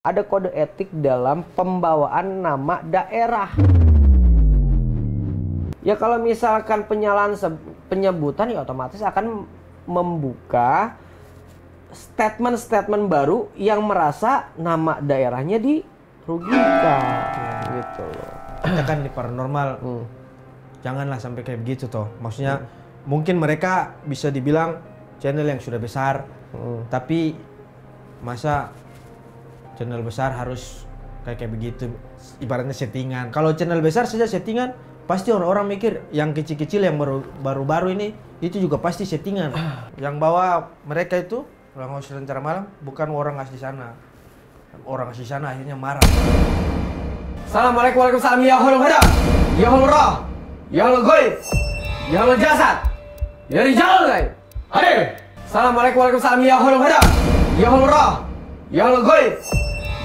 Ada kode etik dalam pembawaan nama daerah. Ya kalau misalkan penyebutan ya otomatis akan membuka statement-statement baru yang merasa nama daerahnya dirugikan gitu loh. Kita kan di paranormal janganlah sampai kayak begitu toh. Maksudnya mungkin mereka bisa dibilang channel yang sudah besar, tapi masa channel besar harus kayak begitu, ibaratnya settingan. Kalau channel besar saja settingan, pasti orang-orang mikir yang kecil-kecil yang baru-baru ini itu juga pasti settingan. Yang bawa mereka itu orang host Rencana Malam bukan orang asli sana. Orang asli sana akhirnya marah. Assalamualaikum warahmatullahi wabarakatuh. Ya hulul hadam, ya hulul roh, ya hulul goib, ya hulul jasad, ya rijal gaib. Hadir. Assalamualaikum warahmatullahi wabarakatuh. Ya hulul hadam, ya hulul roh, ya hulul goib,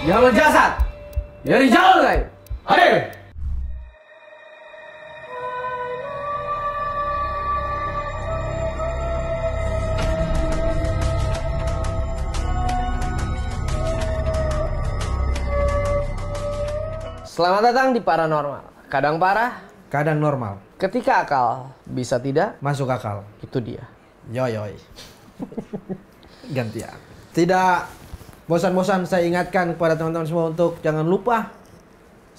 ya hulul jasad, ya rijal gaib. Hadir. Selamat datang di Paranormal. Kadang parah, Kadang normal. ketika akal bisa tidak, Masuk akal. itu dia. Yoi. Gantian. Tidak bosan-bosan saya ingatkan kepada teman-teman semua untuk jangan lupa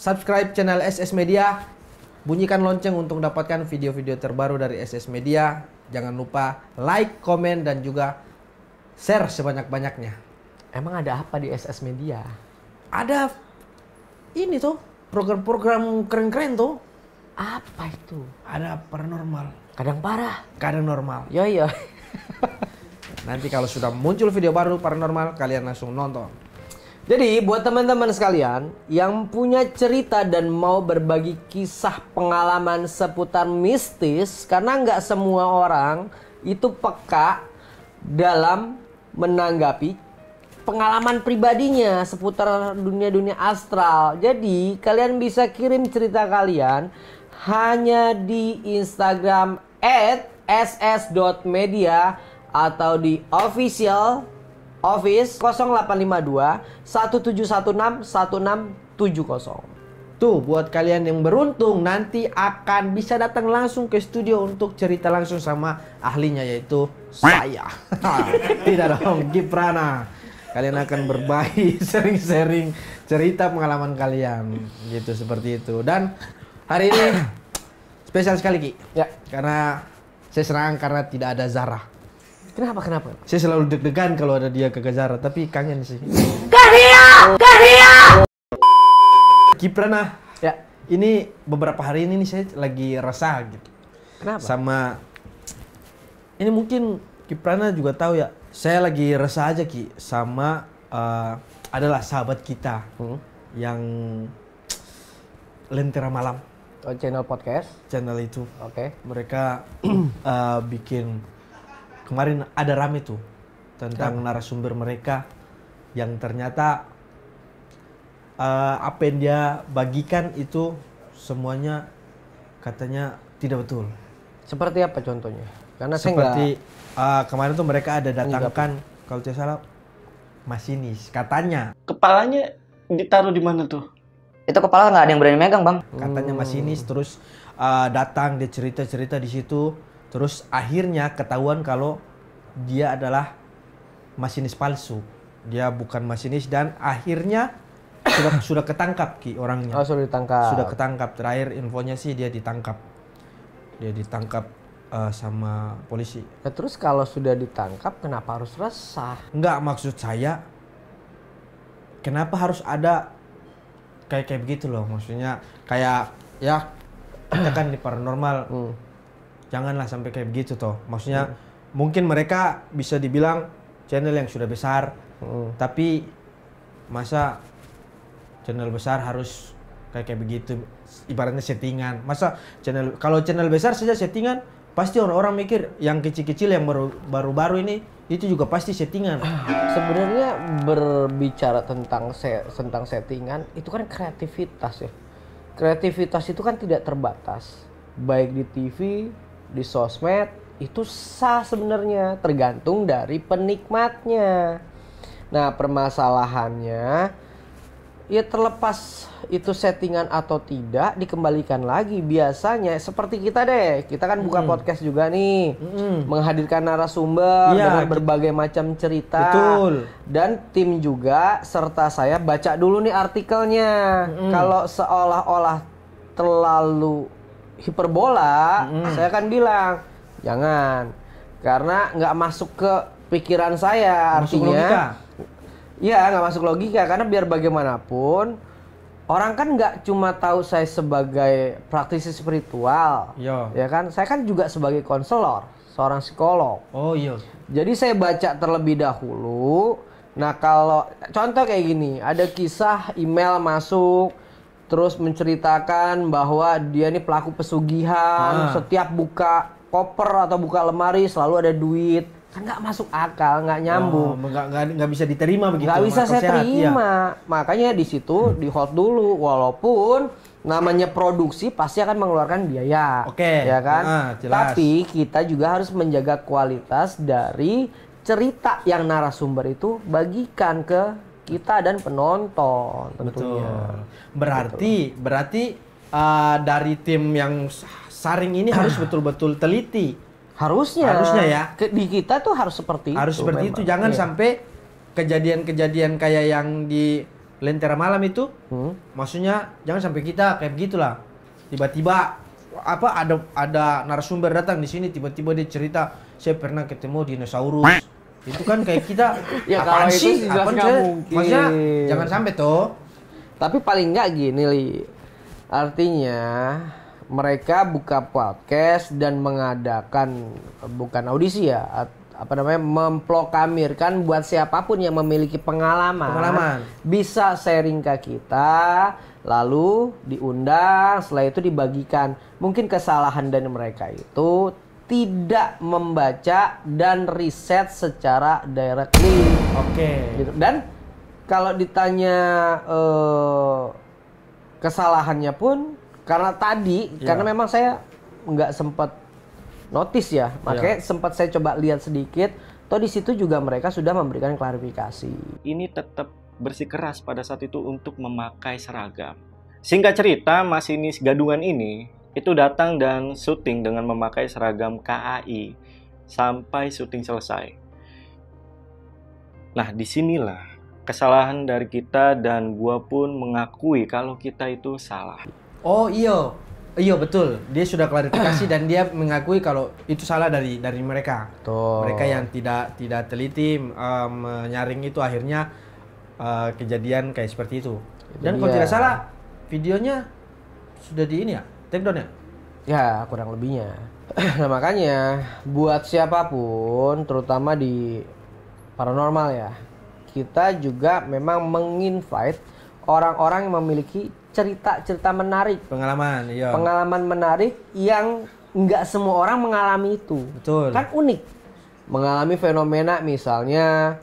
subscribe channel SS Media, bunyikan lonceng untuk dapatkan video-video terbaru dari SS Media. Jangan lupa like, komen, dan juga share sebanyak-banyaknya. Emang ada apa di SS Media? Ada ini tuh program-program keren-keren tuh. Apa itu? Ada paranormal, Kadang parah. kadang normal. Yo. Nanti kalau sudah muncul video baru paranormal, kalian langsung nonton. Jadi buat teman-teman sekalian yang punya cerita dan mau berbagi kisah pengalaman seputar mistis, karena nggak semua orang itu peka dalam menanggapi pengalaman pribadinya seputar dunia-dunia astral. Jadi kalian bisa kirim cerita kalian hanya di Instagram @ss.media atau di official office 0852 1716 1670. Tuh, buat kalian yang beruntung nanti akan bisa datang langsung ke studio untuk cerita langsung sama ahlinya, yaitu saya. Tidak dong, Giprana. Kalian akan berbagi, sharing-sharing cerita pengalaman kalian. Gitu, seperti itu. Dan hari ini spesial sekali, Ki. Ya. Karena saya senang karena tidak ada Zara. Kenapa? Saya selalu deg-degan kalau ada dia ke Zara, tapi kangen sih. Giprana. Ya. Ini beberapa hari ini nih saya lagi resah gitu. Kenapa? Sama ini mungkin Giprana juga tahu ya. Saya lagi resah aja, Ki, sama adalah sahabat kita yang Lentera Malam. Oh, channel podcast. Channel itu. Oke. Mereka bikin kemarin ada rame tuh tentang narasumber mereka yang ternyata apa yang dia bagikan itu semuanya katanya tidak betul. Seperti apa contohnya? Karena Seperti kemarin tuh mereka ada datangkan kalau tidak salah masinis katanya. Kepalanya ditaruh di mana tuh? Itu kepala nggak ada yang berani megang, Bang. Katanya masinis, terus datang dia cerita-cerita di situ, terus akhirnya ketahuan kalau dia adalah masinis palsu. Dia bukan masinis dan akhirnya sudah ketangkap, Ki, orangnya. Oh, sudah ditangkap. Sudah ketangkap. Terakhir infonya sih dia ditangkap. Dia ditangkap sama polisi. Nah, terus kalau sudah ditangkap kenapa harus resah? Enggak, maksud saya kenapa harus ada kayak begitu loh. Maksudnya kayak ya kita kan di paranormal janganlah sampai kayak begitu toh. Maksudnya mungkin mereka bisa dibilang channel yang sudah besar, tapi masa channel besar harus kayak begitu, ibaratnya settingan. Masa kalau channel besar saja settingan, pasti orang-orang mikir yang kecil-kecil yang baru-baru ini itu juga pasti settingan. Sebenarnya berbicara tentang settingan itu kan kreativitas ya. Kreativitas itu kan tidak terbatas. Baik di TV, di sosmed, itu sah sebenarnya, tergantung dari penikmatnya. Nah, permasalahannya ya terlepas itu settingan atau tidak dikembalikan lagi. Biasanya seperti kita deh, kita kan buka podcast juga nih, menghadirkan narasumber Iya, dengan berbagai macam cerita. Betul. Dan tim juga serta saya baca dulu nih artikelnya. Kalau seolah-olah terlalu hiperbola, saya akan bilang jangan, karena nggak masuk ke pikiran saya. Masuk Artinya logika. iya, nggak masuk logika, karena biar bagaimanapun orang kan nggak cuma tahu saya sebagai praktisi spiritual, Iya. ya kan? Saya kan juga sebagai konselor, seorang psikolog. Oh iya. Jadi saya baca terlebih dahulu. Nah, kalau contoh kayak gini, ada kisah email masuk terus menceritakan bahwa dia ini pelaku pesugihan, setiap buka koper atau buka lemari selalu ada duit. Kan nggak masuk akal, nggak nyambung. Nggak bisa diterima begitu. Nggak bisa akal saya sehat, iya. terima. Makanya di situ di hold dulu, walaupun namanya produksi pasti akan mengeluarkan biaya. Oke. Ya kan? Jelas. Tapi kita juga harus menjaga kualitas dari cerita yang narasumber itu bagikan ke kita dan penonton tentunya. Betul. Berarti dari tim yang saring ini harus betul-betul teliti. Harusnya ya. Di kita tuh harus seperti Harus itu. seperti itu. Jangan Iya. sampai kejadian-kejadian kayak yang di Lentera Malam itu. Maksudnya jangan sampai kita kayak begitulah. Tiba-tiba ada narasumber datang di sini, tiba-tiba dia cerita saya pernah ketemu dinosaurus. Itu kan kayak kita Ya, apaan kalau itu sih? sih jelas Apaan nggak sih? mungkin. Maksudnya jangan sampai toh. Tapi paling nggak gini, Li. Artinya mereka buka podcast dan mengadakan bukan audisi ya, memplokamirkan buat siapapun yang memiliki pengalaman. Bisa sharing ke kita, lalu diundang, setelah itu dibagikan. Mungkin kesalahan dari mereka itu tidak membaca dan riset secara directly. Oke. Gitu. Dan kalau ditanya kesalahannya pun karena memang saya nggak sempat notice ya, makanya sempat saya coba lihat sedikit. Toh di situ juga mereka sudah memberikan klarifikasi. Ini tetap bersikeras pada saat itu untuk memakai seragam. Singkat cerita, masinis gadungan ini itu datang dan syuting dengan memakai seragam KAI sampai syuting selesai. Nah, disinilah kesalahan dari kita dan gua pun mengakui kalau kita itu salah. Oh iya betul. Dia sudah klarifikasi dan dia mengakui kalau itu salah dari mereka. Tuh. Mereka yang tidak teliti menyaring itu akhirnya kejadian kayak seperti itu. Dan kalau dia. tidak salah videonya sudah di ini ya, take down ya? Ya, kurang lebihnya. Nah, makanya buat siapapun, terutama di paranormal ya, kita juga memang menginvite orang-orang yang memiliki cerita-cerita menarik, Pengalaman, iya. pengalaman menarik yang nggak semua orang mengalami itu. Betul. Kan unik. Mengalami fenomena misalnya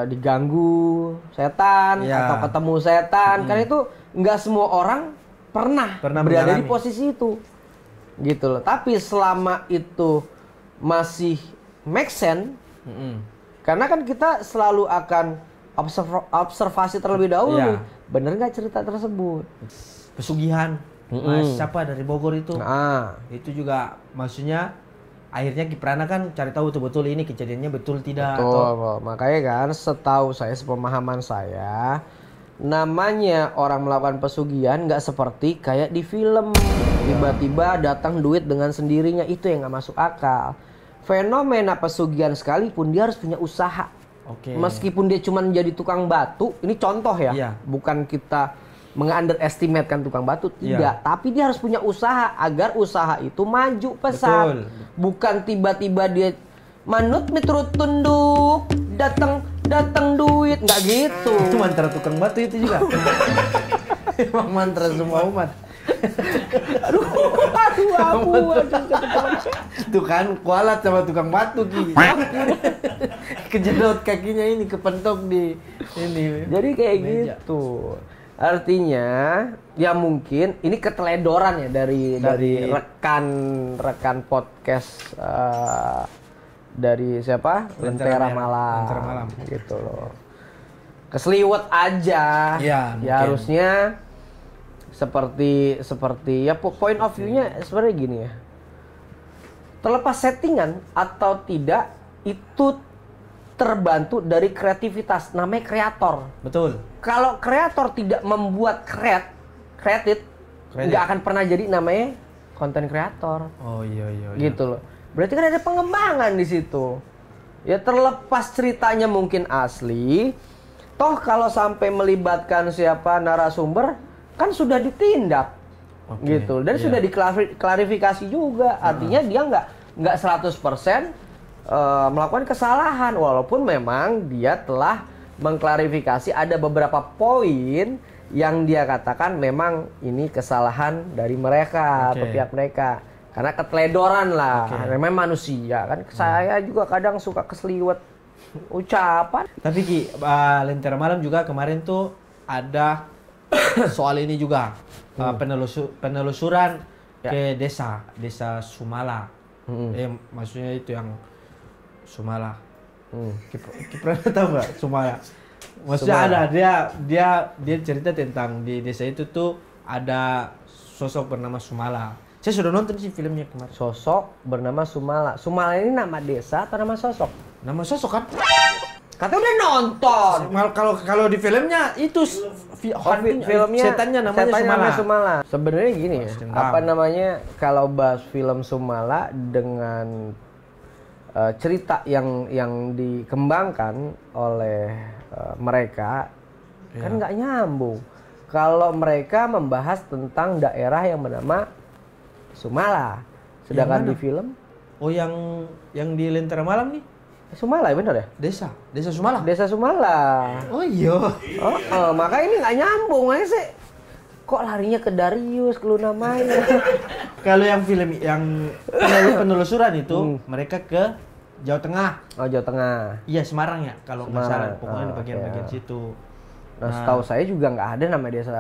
diganggu setan Iya. atau ketemu setan. Kan itu nggak semua orang pernah berada di mengalami. posisi itu. Gitu loh. Tapi selama itu masih make sense, karena kan kita selalu akan observasi terlebih dahulu. Iya. Bener nggak cerita tersebut? Pesugihan. Mas siapa dari Bogor itu? Nah, Itu juga maksudnya akhirnya Kiprana kan cari tahu betul-betul ini kejadiannya betul tidak betul. atau Makanya kan setahu saya, sepemahaman saya, namanya orang melakukan pesugihan nggak seperti kayak di film. Tiba-tiba datang duit dengan sendirinya, itu yang nggak masuk akal. Fenomena pesugihan sekalipun dia harus punya usaha. Oke. Meskipun dia cuma jadi tukang batu, ini contoh ya, Iya. bukan kita meng-underestimate kan tukang batu, tidak. Tapi dia harus punya usaha agar usaha itu maju pesat. Betul. Bukan tiba-tiba dia manut miturut tunduk, datang duit, nggak gitu. itu mantra tukang batu itu juga. Emang mantra semua umat. aduh, Itu kan kualat sama tukang batu Ki. Kejedot kakinya ini kepentok di ini. Jadi kayak Meja. gitu. Artinya ya mungkin ini keteledoran ya dari rekan podcast dari siapa? Lentera Lentera Malam. Lentera Malam. Gitu loh. keseliwet aja. Iya, Ya mungkin. harusnya seperti ya point of view-nya sebenarnya gini ya. Terlepas settingan atau tidak itu terbantu dari kreativitas, namanya kreator. Betul. Kalau kreator tidak membuat kredit nggak akan pernah jadi namanya konten kreator. Oh iya. Gitu loh. Berarti kan ada pengembangan di situ. Ya terlepas ceritanya mungkin asli, toh kalau sampai melibatkan siapa narasumber kan sudah ditindak. Oke, Gitu. Dan iya. sudah diklarifikasi juga. Artinya dia nggak 100% melakukan kesalahan walaupun memang dia telah mengklarifikasi ada beberapa poin yang dia katakan memang ini kesalahan dari mereka atau pihak mereka karena keteledoran lah. Memang manusia kan. Saya juga kadang suka keseliwet ucapan. Tapi Ki, Lentera Malam juga kemarin tuh ada soal ini juga. Penelusuran ke desa Sumala. Maksudnya itu yang Sumala. Ki pernah tahu nggak Sumala? Maksudnya Sumala. ada dia cerita tentang di desa itu tuh ada sosok bernama Sumala. Saya sudah nonton sih filmnya kemarin. Sosok bernama Sumala. Sumala ini nama desa atau nama sosok? Nama sosok kan? Katanya udah nonton. Kalau di filmnya itu Filmnya setannya namanya Sumala. Sebenarnya gini ya, Dendam. apa namanya kalau bahas film Sumala dengan cerita yang dikembangkan oleh mereka kan nggak nyambung. Kalau mereka membahas tentang daerah yang bernama Sumala, sedangkan Yang di mana? film Oh yang di Lentera Malam nih? Sumala ya benar ya? Desa Sumala. Desa Sumala. Oh iya. Maka ini nggak nyambung aja sih. Kok larinya ke Darius, ke Luna Maya? Kalau yang film yang penelusuran itu mereka ke Jawa Tengah. Oh, Jawa Tengah. Iya Semarang ya kalau nggak Semarang. salah. Pokoknya di bagian-bagian Oke. situ. Nah, setahu saya juga nggak ada nama desa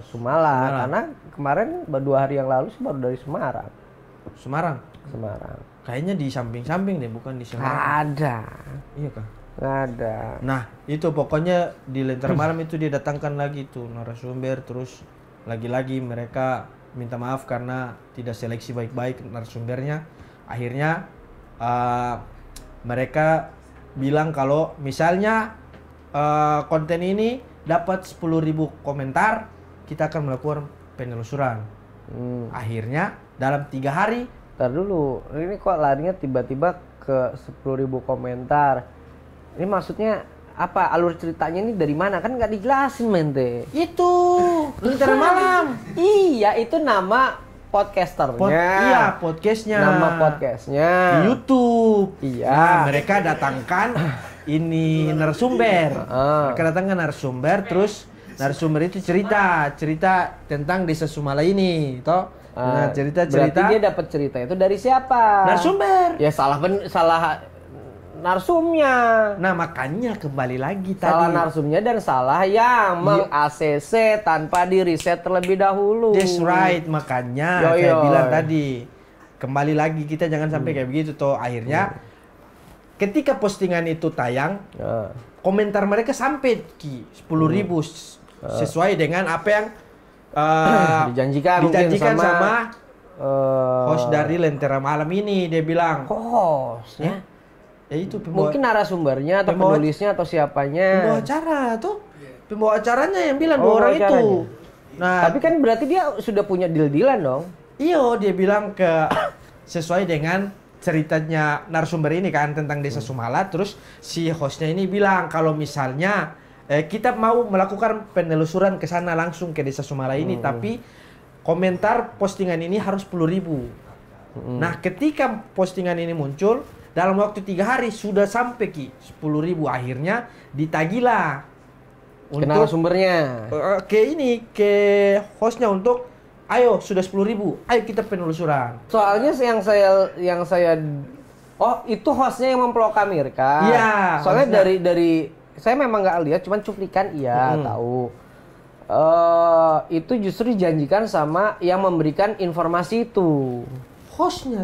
Sumala, karena kemarin 2 hari yang lalu sih baru dari Semarang. Semarang. Kayaknya di samping-samping deh, bukan di Nggak Semarang. ada. Iya kan? Nggak ada. Nah, itu pokoknya di Lentera Malam itu dia datangkan lagi tuh narasumber, terus lagi-lagi mereka minta maaf karena tidak seleksi baik-baik narasumbernya. Akhirnya mereka bilang kalau misalnya konten ini dapat 10.000 komentar, kita akan melakukan penelusuran. Akhirnya dalam 3 hari. Ntar dulu, ini kok larinya tiba-tiba ke 10.000 komentar. Ini maksudnya apa? Alur ceritanya ini dari mana? Kan nggak dijelasin, mente. Itu Lentera Malam. Iya, itu nama podcasternya. Iya, podcastnya. Nama podcastnya. Di YouTube. Iya. Nah, mereka datangkan ini narasumber. Mereka datangkan narasumber, terus narasumber itu cerita tentang desa Sumala ini, toh. Nah, cerita. Berarti dia dapat cerita itu dari siapa? Narasumber. Ya salah narsumnya. Nah, makanya kembali lagi Salah tadi. narsumnya dan salah yang meng-ACC tanpa di riset terlebih dahulu. That's right, makanya saya Yoyoy. bilang tadi. Kembali lagi kita jangan sampai kayak begitu toh. Akhirnya ketika postingan itu tayang, komentar mereka sampai Ki 10.000 sesuai dengan apa yang dijanjikan mungkin sama eh, host dari Lentera Malam ini. Dia bilang hostnya. ya itu pembawa, Mungkin narasumbernya atau pembawa- penulisnya atau siapanya. pembawa acara tuh, pembawa acaranya yang bilang Oh, 2 orang pembawa itu. acaranya. Nah, Tapi kan berarti dia sudah punya deal-dealan dong. iyo dia bilang ke sesuai dengan ceritanya narasumber ini kan tentang desa Sumala. Terus si hostnya ini bilang kalau misalnya kita mau melakukan penelusuran ke sana langsung ke desa Sumala ini, tapi komentar postingan ini harus 10.000. Nah, ketika postingan ini muncul dalam waktu 3 hari sudah sampai Ki 10.000. Akhirnya ditagilah Ke narasumbernya. ke hostnya untuk ayo sudah 10.000, ayo kita penelusuran. Soalnya yang saya itu hostnya yang memproklamirkan. Iya, Soalnya hostnya. dari saya memang nggak lihat, cuman cuplikan tahu. Itu justru dijanjikan sama yang memberikan informasi itu. Hostnya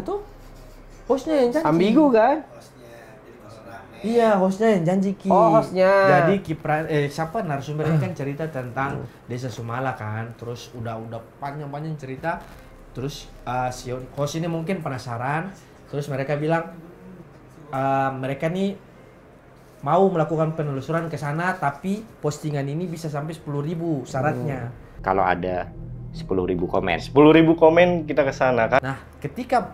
yang janji. Ambigu kan? Iya, hostnya yang janji Ki. Oh, hostnya. Jadi Kipran siapa narasumbernya kan cerita tentang Desa Sumala kan. Terus udah panjang-panjang cerita. Terus si host ini mungkin penasaran. Terus mereka bilang mereka nih mau melakukan penelusuran ke sana, tapi postingan ini bisa sampai 10.000 syaratnya. Kalau ada 10.000 komen. 10.000 komen kita ke sana kan. Nah, ketika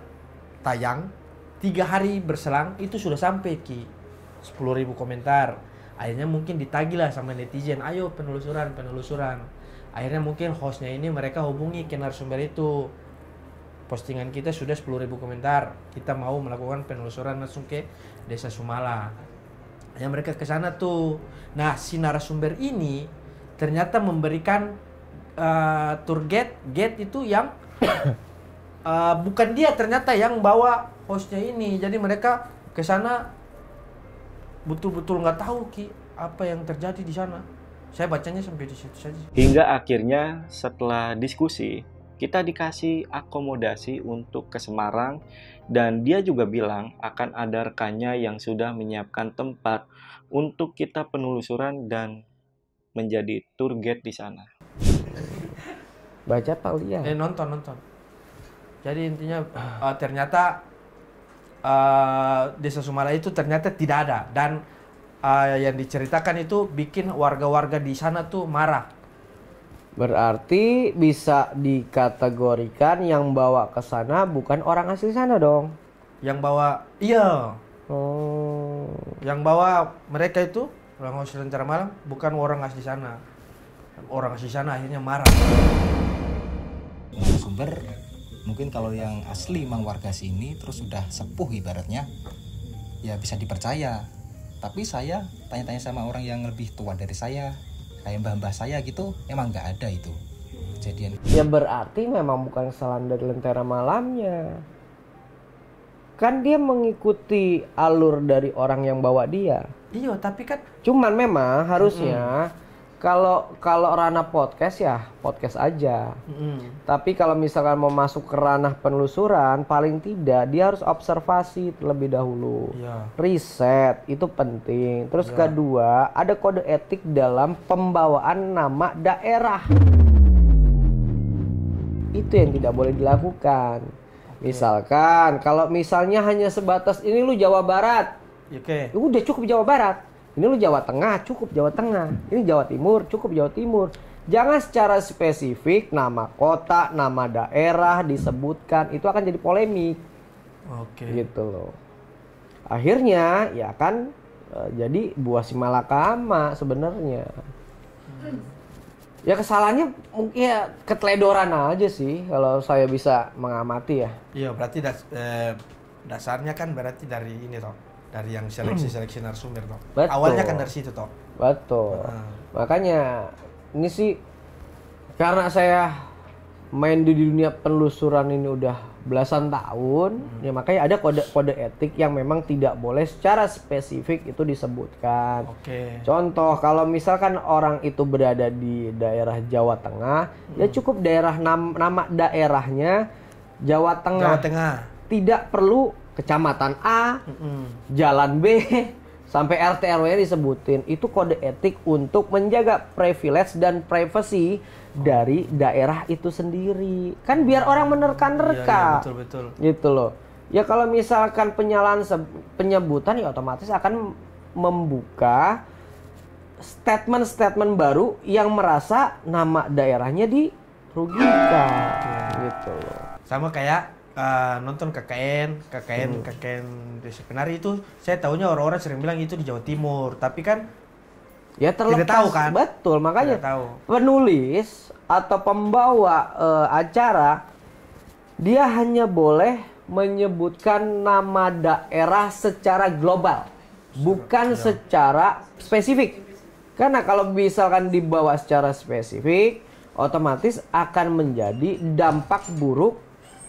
tayang 3 hari berselang itu sudah sampai Ki 10.000 komentar. Akhirnya mungkin ditagih lah sama netizen, ayo penelusuran. Akhirnya mungkin hostnya ini mereka hubungi ke narasumber itu. Postingan kita sudah 10.000 komentar. Kita mau melakukan penelusuran langsung ke Desa Sumala. Yang mereka ke sana tuh. Nah, si narasumber ini ternyata memberikan tour guide itu yang bukan dia ternyata yang bawa hostnya ini. Jadi mereka ke sana betul-betul nggak tahu Ki apa yang terjadi di sana. Saya bacanya sampai di situ saja. Hingga akhirnya setelah diskusi kita dikasih akomodasi untuk ke Semarang, dan dia juga bilang akan ada rekannya yang sudah menyiapkan tempat untuk kita penelusuran dan menjadi tour guide di sana. Baca apa lihat? Nonton. Jadi intinya ternyata Desa Sumala itu ternyata tidak ada, dan yang diceritakan itu bikin warga-warga di sana tuh marah. Berarti bisa dikategorikan yang bawa ke sana bukan orang asli sana dong. Yang bawa iya. Oh. Yang bawa mereka itu orang asli Lentera Malam bukan orang asli sana. Orang asli sana akhirnya marah. Sumber mungkin kalau yang asli memang warga sini terus sudah sepuh ibaratnya ya bisa dipercaya. Tapi saya tanya-tanya sama orang yang lebih tua dari saya, kayak mbah-mbah saya gitu, emang nggak ada itu kejadian. Ya berarti memang bukan kesalahan dari Lentera Malamnya. Kan dia mengikuti alur dari orang yang bawa dia. Iya, tapi kan Cuman memang harusnya kalau ranah podcast ya podcast aja. Tapi kalau misalkan mau masuk ke ranah penelusuran, paling tidak dia harus observasi terlebih dahulu. Iya. Riset itu penting. Terus kedua, ada kode etik dalam pembawaan nama daerah. Itu yang tidak boleh dilakukan. Misalkan kalau misalnya hanya sebatas ini lu Jawa Barat. Oke. Udah cukup Jawa Barat. Ini lu Jawa Tengah, cukup Jawa Tengah. Ini Jawa Timur, cukup Jawa Timur. Jangan secara spesifik nama kota, nama daerah disebutkan. Itu akan jadi polemik. Oke. Gitu loh. Akhirnya ya kan jadi buah si malakama sebenarnya. Ya kesalahannya mungkin ya keteledoran aja sih kalau saya bisa mengamati ya. Iya, berarti dasarnya kan berarti dari ini toh. Dari yang seleksi narasumber toh. Betul. Awalnya kan dari situ toh. Betul. Makanya ini sih karena saya main di dunia penelusuran ini udah belasan tahun, ya makanya ada kode etik yang memang tidak boleh secara spesifik itu disebutkan. Oke. Contoh kalau misalkan orang itu berada di daerah Jawa Tengah, ya cukup daerah nama daerahnya Jawa Tengah. Jawa Tengah. Tidak perlu kecamatan A, jalan B, sampai RT RW disebutin. Itu kode etik untuk menjaga privilege dan privasi dari daerah itu sendiri. Kan biar orang menerka-nerka. Iya, betul. Gitu loh. Ya kalau misalkan penyalahan penyebutan ya otomatis akan membuka statement-statement baru yang merasa nama daerahnya dirugikan. Gitu loh. Sama kayak nonton KKN Desa Penari itu, saya tahunya orang-orang sering bilang itu di Jawa Timur, tapi kan ya terlepas, tidak tahu kan? Betul, makanya Tidak tahu. penulis atau pembawa acara dia hanya boleh menyebutkan nama daerah secara global, bukan secara spesifik. Karena kalau misalkan dibawa secara spesifik, otomatis akan menjadi dampak buruk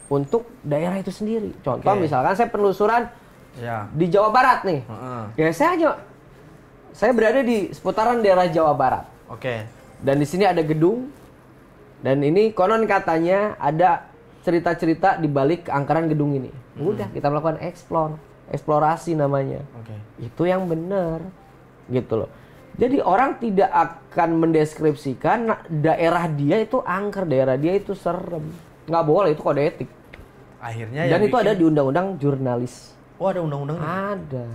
untuk daerah itu sendiri. Contoh misalkan saya penelusuran di Jawa Barat nih. Ya saya berada di seputaran daerah Jawa Barat. Oke. Dan di sini ada gedung. Dan ini konon katanya ada cerita-cerita di balik keangkeran gedung ini. Udah kita melakukan explore. eksplorasi namanya. Oke. Itu yang benar, gitu loh. Jadi orang tidak akan mendeskripsikan daerah dia itu angker, daerah dia itu serem. Nggak boleh, itu kode etik. Akhirnya Dan yang itu ada di undang-undang jurnalis. Oh, ada undang-undang. Ada.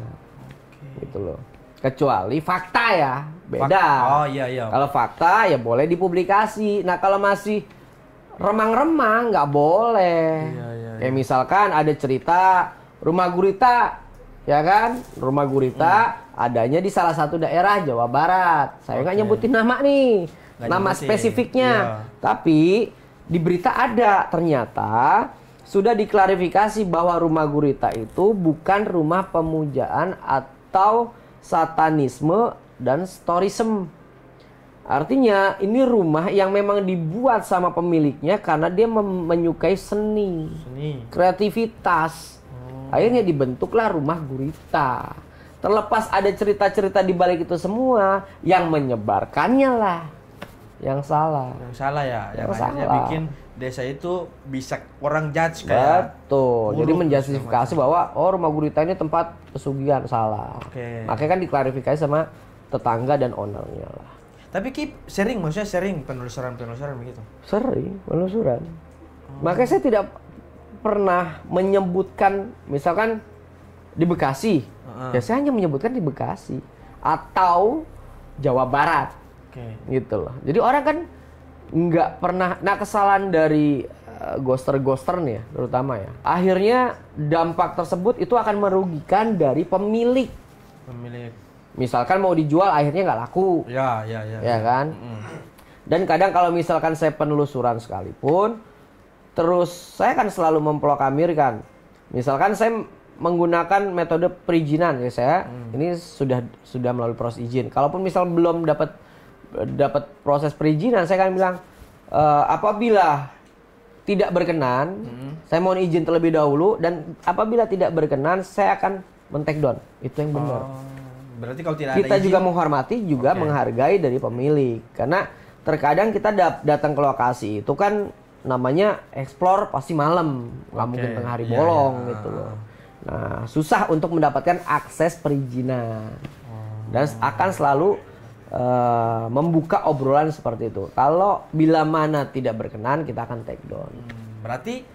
Gitu loh. Kecuali fakta ya, beda. Oh iya. Kalau fakta ya boleh dipublikasi. Nah kalau masih remang-remang nggak boleh. Iya. Kayak misalkan ada cerita rumah gurita, ya kan? Rumah gurita adanya di salah satu daerah Jawa Barat. Saya nggak nyebutin nama nih, Nggak nama nyebutin. spesifiknya. Iya. Tapi di berita ada, ternyata sudah diklarifikasi bahwa rumah gurita itu bukan rumah pemujaan atau satanisme dan storism. Artinya ini rumah yang memang dibuat sama pemiliknya karena dia menyukai seni, kreativitas. Akhirnya dibentuklah rumah gurita. Terlepas ada cerita-cerita di balik itu semua, yang menyebarkannya lah yang salah. Yang salah ya, yang Yang akhirnya salah. bikin desa itu bisa orang judge kayak Betul. Jadi buruk menjustifikasi bahwa rumah gurita ini tempat pesugihan, salah. Oke. Makanya kan diklarifikasi sama tetangga dan ownernya lah. Tapi maksudnya sering penelusuran begitu. Sering penelusuran. Makanya saya tidak pernah menyebutkan misalkan di Bekasi. Ya saya hanya menyebutkan di Bekasi atau Jawa Barat. Oke. Gitu loh. Jadi orang kan nggak pernah, nah kesalahan dari ghoster nih ya, terutama ya. Akhirnya dampak tersebut itu akan merugikan dari pemilik. Misalkan mau dijual akhirnya nggak laku. Ya. Ya kan? Dan kadang kalau misalkan saya penelusuran sekalipun, terus saya kan selalu memplokamirkan. Misalkan saya menggunakan metode perizinan ya saya, ini sudah melalui proses izin. Kalaupun misal belum dapat proses perizinan, saya akan bilang apabila tidak berkenan, saya mohon izin terlebih dahulu, dan apabila tidak berkenan, saya akan men-take down. Itu yang benar. Berarti kalau tidak Kita ada izin, juga menghormati, juga Oke. menghargai dari pemilik. Karena terkadang kita datang ke lokasi itu kan namanya explore pasti malam, nggak mungkin tengah hari Iya, bolong iya. gitu loh. Nah, susah untuk mendapatkan akses perizinan. Dan akan selalu membuka obrolan seperti itu. Kalau bila mana tidak berkenan, kita akan take down. berarti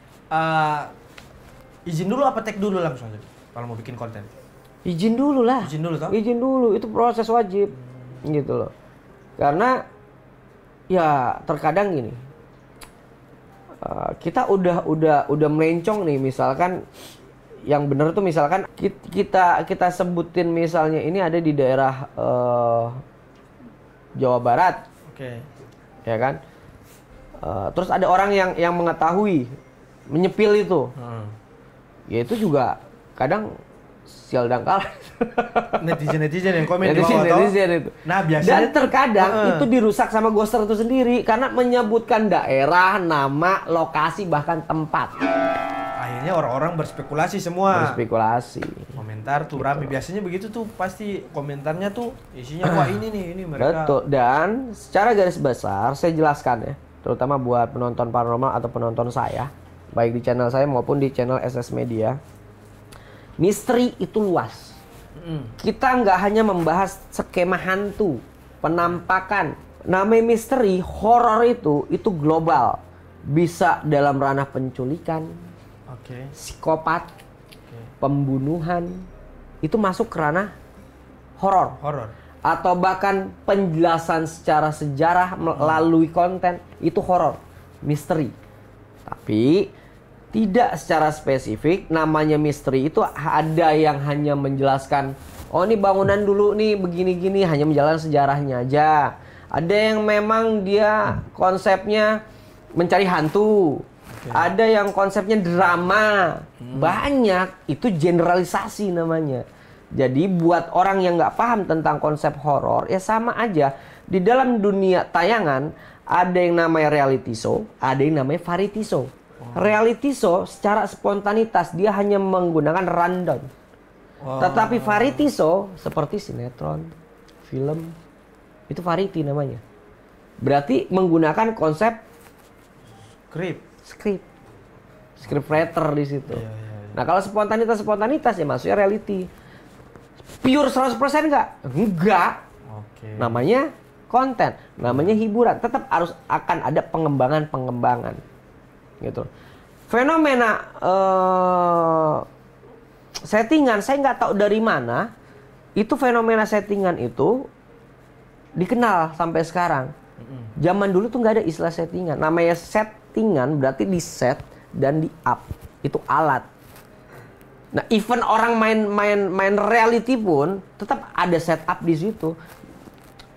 izin dulu apa take dulu langsung aja kalau mau bikin konten? Izin dulu lah. Izin dulu toh? Izin dulu, itu proses wajib. Gitu loh. Karena ya terkadang gini. Kita udah melencong nih, misalkan yang benar tuh misalkan kita sebutin misalnya ini ada di daerah Jawa Barat. Oke. Ya kan? Terus ada orang yang mengetahui menyepil itu. Ya itu juga kadang sial dangkal. Netizen yang komen di bawah toh. Netizen itu. Nah, biasanya Dan terkadang itu dirusak sama ghoster itu sendiri karena menyebutkan daerah, nama, lokasi, bahkan tempat. akhirnya orang-orang berspekulasi semua. Berspekulasi. Komentar tuh rame, biasanya begitu tuh, pasti komentarnya tuh isinya wah ini nih, ini mereka. Betul. Dan secara garis besar saya jelaskan ya, terutama buat penonton paranormal atau penonton saya, baik di channel saya maupun di channel SS Media. Misteri itu luas. Kita nggak hanya membahas skema hantu, penampakan. Namanya misteri, horor itu global. Bisa dalam ranah penculikan, psikopat, pembunuhan, itu masuk ke ranah horor. Atau bahkan penjelasan secara sejarah melalui konten, itu horor, misteri. Tapi tidak secara spesifik, namanya misteri itu ada yang hanya menjelaskan, oh ini bangunan dulu nih begini-gini, hanya menjelaskan sejarahnya aja. Ada yang memang dia konsepnya mencari hantu. Ada yang konsepnya drama. Banyak, itu generalisasi namanya. Jadi buat orang yang nggak paham tentang konsep horor, ya sama aja. Di dalam dunia tayangan, ada yang namanya reality show, ada yang namanya variety show. Reality show secara spontanitas dia hanya menggunakan rundown. Tetapi variety show seperti sinetron, film, itu variety namanya. Berarti menggunakan konsep script writer di situ. Nah kalau spontanitas ya maksudnya reality. Pure 100% enggak? Enggak. Oke. Namanya konten, namanya hiburan. Tetap harus akan ada pengembangan. Gitu. Fenomena settingan, saya nggak tahu dari mana. Itu fenomena settingan itu dikenal sampai sekarang. Zaman dulu tuh nggak ada istilah settingan. Namanya settingan berarti di set dan di up. Itu alat. Nah, even orang main reality pun tetap ada setup di situ.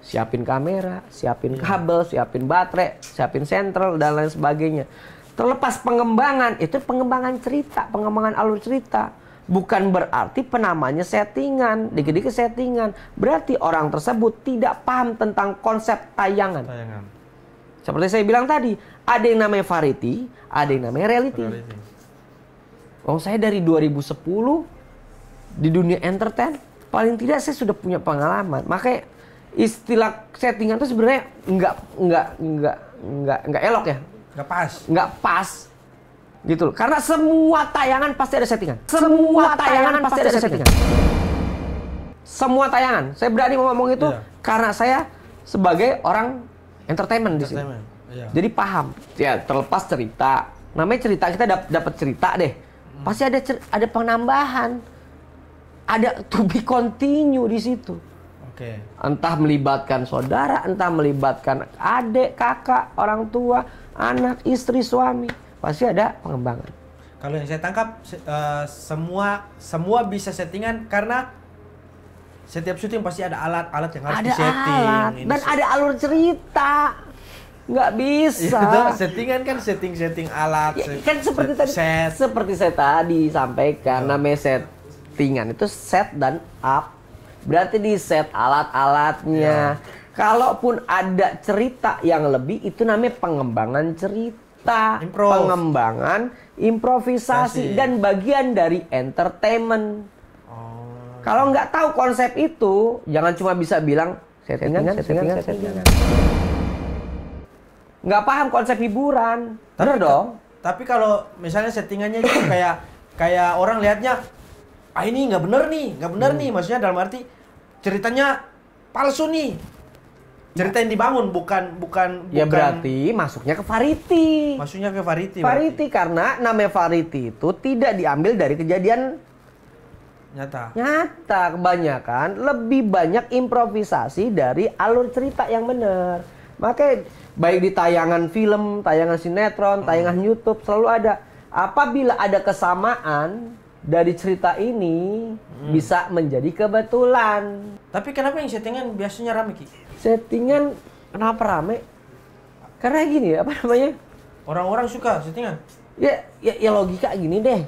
Siapin kamera, siapin kabel, siapin baterai, siapin sentral dan lain sebagainya. Terlepas pengembangan, itu pengembangan cerita, pengembangan alur cerita. Bukan berarti penamanya settingan, dikit-dikit settingan. Berarti orang tersebut tidak paham tentang konsep tayangan. Seperti saya bilang tadi, ada yang namanya variety, ada yang namanya reality. Saya dari 2010 di dunia entertain, paling tidak saya sudah punya pengalaman. Makanya istilah settingan itu sebenarnya nggak elok ya. Nggak pas. Gitu loh. Karena semua tayangan pasti ada settingan. Semua tayangan pasti ada settingan. Semua tayangan. Saya berani ngomong itu karena saya sebagai orang entertainment di sini. Jadi paham. Ya terlepas cerita. Namanya cerita, kita dapat cerita deh. Pasti ada penambahan. Ada to be continue di situ. Entah melibatkan saudara, entah melibatkan adik, kakak, orang tua, anak, istri, suami. Pasti ada pengembangan. Kalau yang saya tangkap semua bisa settingan karena setiap syuting pasti ada alat-alat yang harus disetting. Dan ada alur cerita. Nggak bisa. Settingan kan setting alat. Kan seperti tadi. Seperti saya tadi sampaikan, namanya settingan itu set dan up. Berarti di set alat-alatnya. Kalaupun ada cerita yang lebih, itu namanya pengembangan cerita. Pengembangan, improvisasi, dan bagian dari entertainment. Kalau nggak tahu konsep itu, jangan cuma bisa bilang settingan. Nggak paham konsep hiburan. Bener dong. Tapi kalau misalnya settingannya itu kayak orang lihatnya, ini nggak bener nih. Maksudnya dalam arti ceritanya palsu nih. Cerita yang dibangun bukan ya berarti masuknya ke variety. Variety karena namanya variety itu tidak diambil dari kejadian nyata. Kebanyakan lebih banyak improvisasi dari alur cerita yang benar. Makanya baik di tayangan film, tayangan sinetron, tayangan YouTube selalu ada. Apabila ada kesamaan dari cerita ini bisa menjadi kebetulan. Tapi kenapa yang settingan biasanya rame, Ki? Settingan kenapa rame? Karena gini, apa namanya? Orang-orang suka settingan. Ya logika gini deh.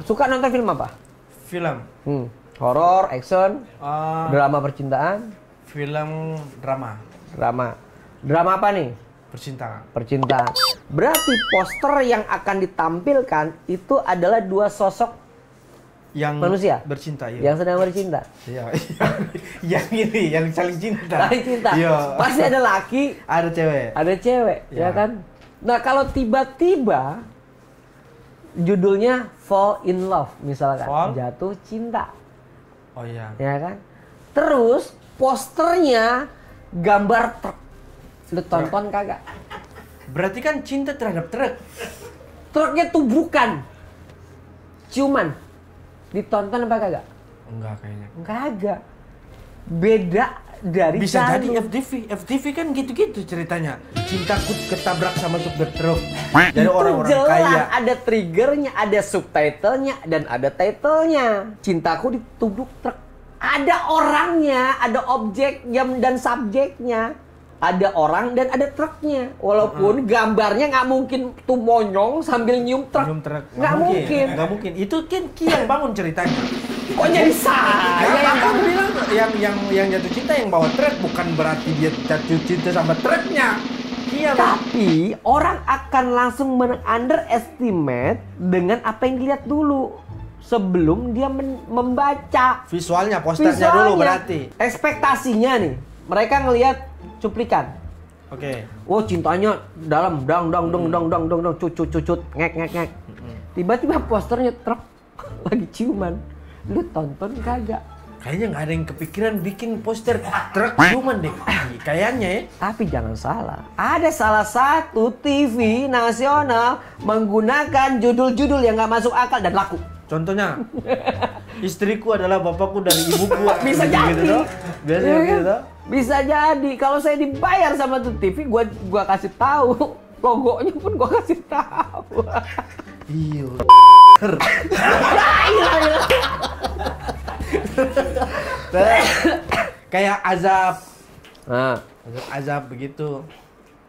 Suka nonton film apa? Film. Horor, action, drama percintaan. Film drama. Drama apa nih? Percintaan. Berarti poster yang akan ditampilkan itu adalah dua sosok yang manusia bercinta, yang sedang bercinta. yang saling cinta. Pasti ada laki, ada cewek, ya kan? Nah kalau tiba-tiba judulnya fall in love misalkan, jatuh cinta. Ya kan? Terus posternya gambar truk. Lu tonton kagak? Berarti kan cinta terhadap truk. Truknya tuh bukan ciuman. Ditonton apa kagak? Enggak kayaknya. Kagak. Beda dari bisa jalur. Jadi FTV kan gitu-gitu ceritanya. Cintaku ketabrak sama supir truk. Jadi orang-orang jelas, kaya. Ada triggernya, ada subtitlenya, dan ada titlenya. Cintaku ditubruk truk. Ada orangnya, ada objeknya dan subjeknya. Ada orang dan ada truknya. Walaupun gambarnya nggak mungkin tuh monyong sambil nyium truk. Nggak mungkin. Itu kan Ki yang bangun ceritanya. Kok jadi saya? Aku bilang yang jatuh cinta yang bawa truk, bukan berarti dia jatuh cinta sama truknya. Tapi orang akan langsung underestimate dengan apa yang dilihat dulu sebelum dia membaca. Visualnya, posternya dulu berarti. Ekspektasinya nih, mereka ngelihat cuplikan. Oke. Oh, cintanya dalam, cucut, ngek. Tiba-tiba posternya truk lagi ciuman. Lu tonton kagak? Kayaknya nggak ada yang kepikiran bikin poster truk ciuman deh. Kayaknya ya. Tapi jangan salah, ada salah satu TV nasional menggunakan judul-judul yang nggak masuk akal dan laku. Contohnya, istriku adalah bapakku dari ibuku. Bisa Gitu jadi. toh. Biasanya Iya gitu kan? toh. Bisa jadi. Kalau saya dibayar sama tuh TV, gua kasih tahu. Logonya pun gua kasih tahu. Iya. Kayak azab. Nah, Azab begitu.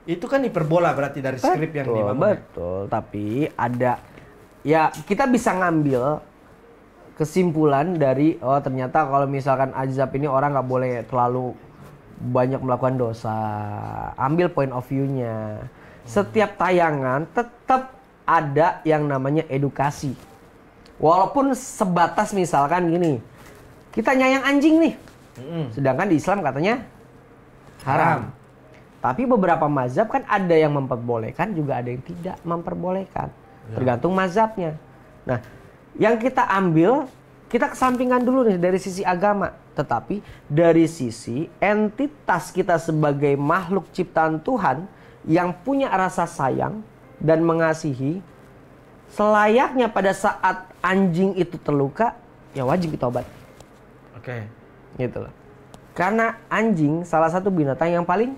Itu kan hiperbola berarti dari skrip yang betul, dibangun. betul. Tapi ada, ya kita bisa ngambil kesimpulan dari ternyata kalau misalkan azab ini orang nggak boleh terlalu banyak melakukan dosa. Ambil point of view-nya. Setiap tayangan tetap ada yang namanya edukasi. Walaupun sebatas misalkan gini, kita nyayang anjing nih, sedangkan di Islam katanya haram. Tapi beberapa mazhab kan ada yang memperbolehkan, juga ada yang tidak memperbolehkan. Tergantung mazhabnya. Nah, yang kita ambil, kita kesampingkan dulu nih dari sisi agama. Tetapi dari sisi entitas kita sebagai makhluk ciptaan Tuhan yang punya rasa sayang dan mengasihi, selayaknya pada saat anjing itu terluka, ya wajib kita obati. Oke. Gitu loh. Karena anjing salah satu binatang yang paling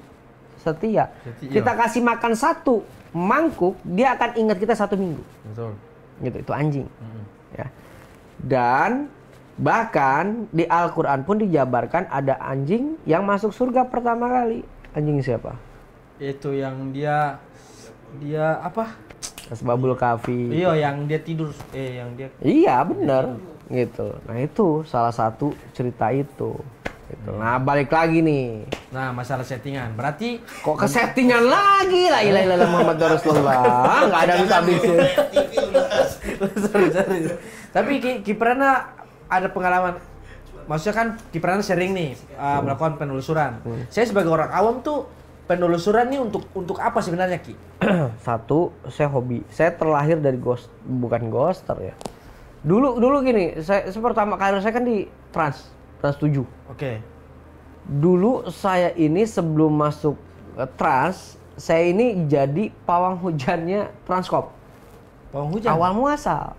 setia. Kita kasih makan satu mangkuk, dia akan ingat kita 1 minggu. Betul. Gitu, itu anjing. Ya. Dan bahkan di Al-Quran pun dijabarkan ada anjing yang masuk surga pertama kali. Anjing siapa? Itu yang dia apa? Asbabul Kahfi. Iya, yang dia tidur. Yang dia. Iya benar. Gitu. Nah itu salah satu cerita itu. Gitu. Nah balik lagi nih. Nah, masalah settingan. Berarti Kok ke settingan lagi? La ilaha illallah Muhammad Rasulullah. Nggak ada habis-habisnya. sorry. Tapi Kiprana ada pengalaman. Maksudnya kan Kiprana sering nih melakukan penelusuran. Saya sebagai orang awam tuh penelusuran nih untuk apa sebenarnya, Ki? Satu, saya hobi. Saya terlahir dari bukan ghoster ya. Dulu gini, saya pertama kali saya kan di Trans 7. Oke. Dulu saya ini sebelum masuk Trans, saya ini jadi pawang hujannya Transkop. Pawang hujan. Awal muasal.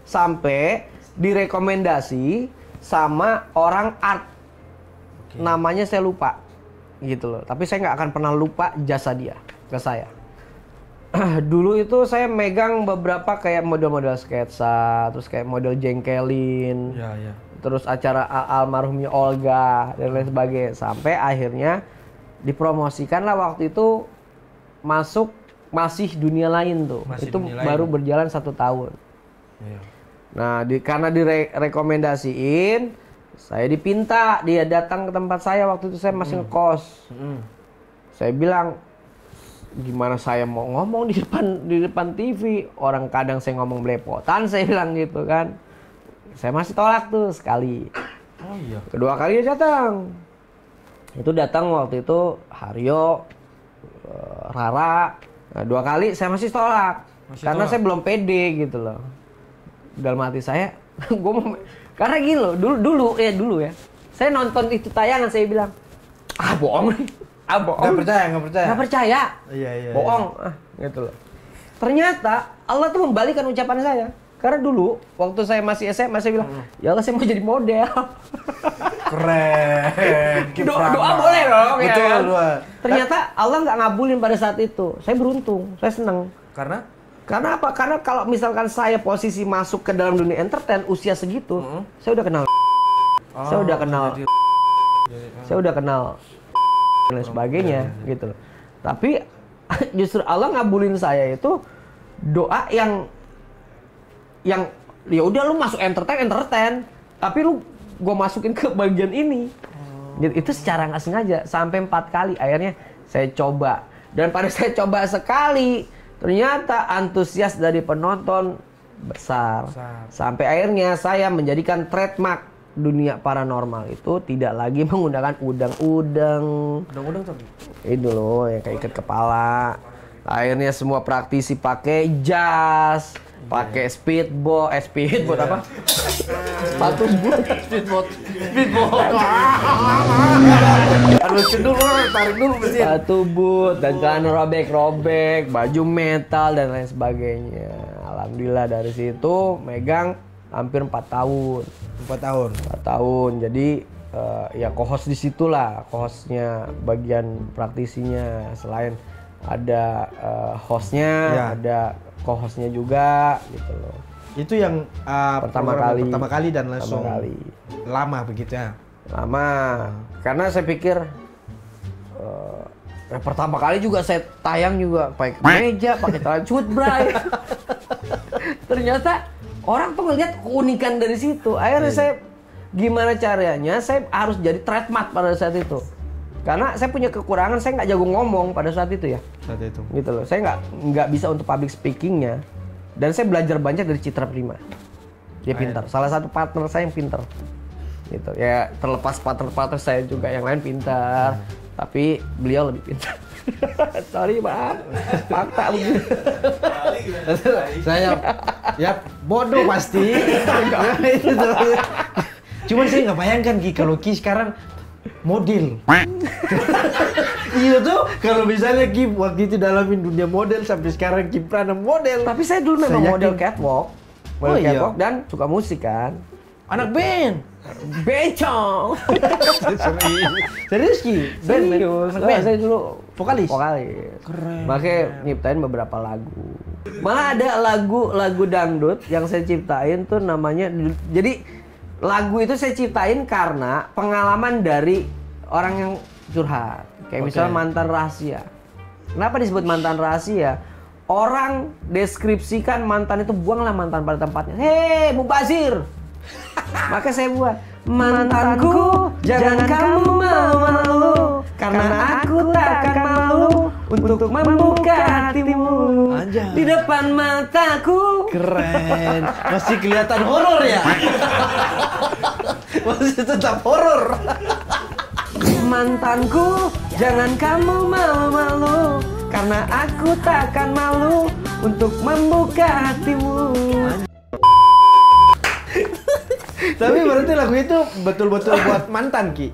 Sampai direkomendasi sama orang art. Namanya saya lupa. Gitu loh. Tapi saya nggak akan pernah lupa jasa dia ke saya. Dulu itu saya megang beberapa kayak model-model sketsa, terus kayak model jengkelin. Iya. Terus acara almarhumnya Olga dan lain sebagainya, sampai akhirnya dipromosikan lah waktu itu masih dunia lain tuh. Masih itu Dunia Lain. baru berjalan 1 tahun. Iya. Nah karena direkomendasiin, saya dipinta dia datang ke tempat saya waktu itu saya masih ngekos. Saya bilang, gimana saya mau ngomong di depan TV, orang kadang saya ngomong belepotan, saya bilang gitu kan. Saya masih tolak tuh sekali. Oh iya. Kedua kali dia datang. Itu datang waktu itu Haryo, Rara. Nah, 2 kali saya masih tolak. Karena saya belum pede gitu loh. Dalam hati saya, karena gini loh, dulu ya. Saya nonton itu tayangan, saya bilang, bohong nih. Bohong. Nggak percaya. Iya. Bohong. Gitu loh. Ternyata Allah tuh membalikan ucapan saya. Karena dulu waktu saya masih SMA saya bilang, ya Allah saya mau jadi model. Keren. Doa boleh dong. Betul, ya kan? doa. Ternyata Allah nggak ngabulin pada saat itu. Saya beruntung, saya senang. Karena apa? Karena kalau misalkan saya posisi masuk ke dalam dunia entertain usia segitu, saya udah kenal. Saya udah kenal dan lain sebagainya gitu loh. Tapi justru Allah ngabulin saya itu doa yang ya udah lu masuk entertain, tapi lu gue masukin ke bagian ini. Gitu, itu secara nggak sengaja sampai 4 kali akhirnya saya coba. Dan pada saya coba sekali, ternyata antusias dari penonton besar. Sampai akhirnya saya menjadikan trademark dunia paranormal itu tidak lagi menggunakan udang-udang. Udang-udang tuh. Itu loh yang kayak ikat kepala. Akhirnya semua praktisi pakai jas. pakai speedboat apa? Sepatu boot, speedboat. Harus dulu, tarik dulu mesin. Sepatu boot dan celana robek-robek, baju metal dan lain sebagainya. Alhamdulillah dari situ megang hampir 4 tahun. 4 tahun. 4 tahun. Jadi ya co-host di situlah, co-hostnya bagian praktisinya. Selain ada hostnya, Ya. ada co-hostnya juga gitu loh. Itu yang Pertama kali dan langsung lama begitu ya. Lama. Karena saya pikir pertama kali juga saya tayang juga pakai meja, pakai celana cut bray. Ternyata orang tuh ngeliat keunikan dari situ. Akhirnya saya gimana caranya saya harus jadi trademark pada saat itu. Karena saya punya kekurangan, saya nggak jago ngomong pada saat itu ya. Saat itu. Gitu loh. Saya nggak bisa untuk public speakingnya. Dan saya belajar banyak dari Citra Prima. Dia pintar. Salah satu partner saya yang pintar. Gitu. Ya terlepas partner saya juga yang lain pintar. Tapi beliau lebih pintar. Sorry maaf. Fakta begitu. Saya ya bodoh pasti. Itu tuh. Cuman saya nggak bayangkan Ki kalau Ki sekarang model. Iya tuh, kalau misalnya Ki waktu itu dalamin dunia model sampai sekarang Ki pernah model. Tapi saya dulu memang Saya model yakin. catwalk. Oh, iya. Catwalk dan suka musik kan. Anak band. Bencong. Serius Ki? Band. Serius. Anak band. Saya dulu Vokalis? Keren. Makanya nyiptain beberapa lagu. Malah ada lagu dangdut yang saya ciptain tuh namanya, jadi lagu itu saya ciptain karena pengalaman dari orang yang curhat. Kayak misalnya mantan rahasia. Kenapa disebut mantan rahasia? Orang deskripsikan mantan itu, buanglah mantan pada tempatnya. Hei, Mubazir. Maka saya buat mantanku, jangan kamu malu, karena aku takkan malu untuk membuka hatimu di depan mataku. Keren. Masih kelihatan horor ya? Masih tetap horor. Mantanku, jangan kamu malu-malu, karena aku takkan malu untuk membuka hatimu. Tapi berarti lagu itu betul-betul buat mantan Ki?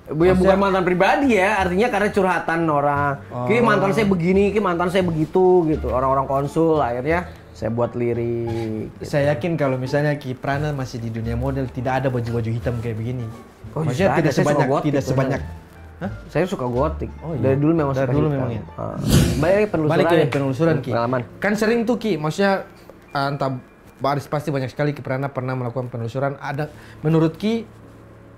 Ya, bukan mantan pribadi ya, artinya karena curhatan orang. Ki mantan saya begini, ki mantan saya begitu gitu. Orang-orang konsul, akhirnya saya buat lirik. Saya yakin kalau misalnya Ki Prana masih di dunia model tidak ada baju-baju hitam kayak begini. Oh, Maksudnya ada. tidak Saya suka sebanyak gotik tidak tuh, sebanyak. Hah? Saya suka gotik. Oh, iya. Dari dulu memang Dari suka dulu hitam. memang ya? Balik ke penelusuran. Balik ke ya. penelusuran Ki. Pengalaman. Kan sering tuh Ki, maksudnya entah Baris pasti banyak sekali Ki Prana pernah melakukan penelusuran. Ada menurut Ki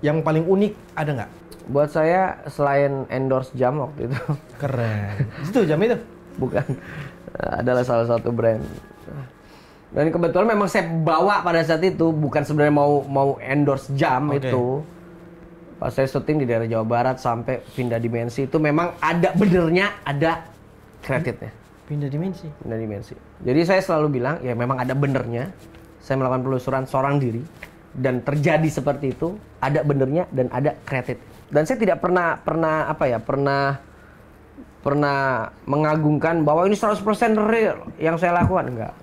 yang paling unik ada nggak? Buat saya selain endorse jam waktu itu, Keren. Itu jam itu? bukan, adalah salah satu brand. Dan kebetulan memang saya bawa pada saat itu bukan sebenarnya mau endorse jam Oke. itu. Pas saya syuting di daerah Jawa Barat sampai pindah dimensi itu memang ada benernya, ada kreditnya. Pindah dimensi. Pindah dimensi. Jadi saya selalu bilang ya memang ada benernya. Saya melakukan penelusuran seorang diri dan terjadi seperti itu, ada benernya dan ada kredit. Dan saya tidak pernah mengagungkan bahwa ini 100% real yang saya lakukan, enggak.